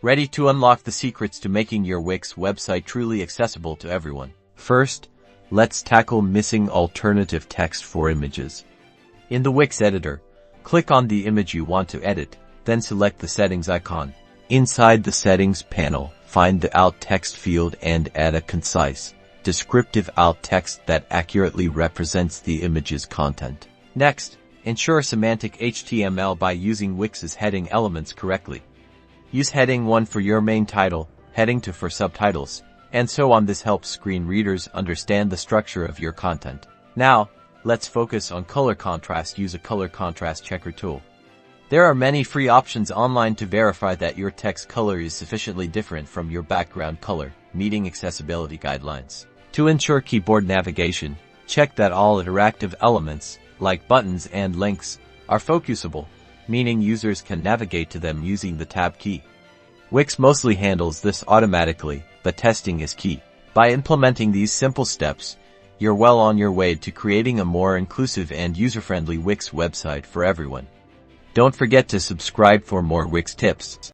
Ready to unlock the secrets to making your Wix website truly accessible to everyone. First, let's tackle missing alternative text for images. In the Wix editor, click on the image you want to edit, then select the settings icon. Inside the settings panel, find the alt text field and add a concise, descriptive alt text that accurately represents the image's content. Next, ensure Semantic HTML by using Wix's heading elements correctly. Use heading 1 for your main title, heading 2 for subtitles, and so on. This helps screen readers understand the structure of your content. Now, let's focus on color contrast. Use a color contrast checker tool. There are many free options online to verify that your text color is sufficiently different from your background color, meeting accessibility guidelines. To ensure keyboard navigation, check that all interactive elements, like buttons and links, are focusable, meaning users can navigate to them using the tab key. Wix mostly handles this automatically, but testing is key. By implementing these simple steps, you're well on your way to creating a more inclusive and user-friendly Wix website for everyone. Don't forget to subscribe for more Wix tips.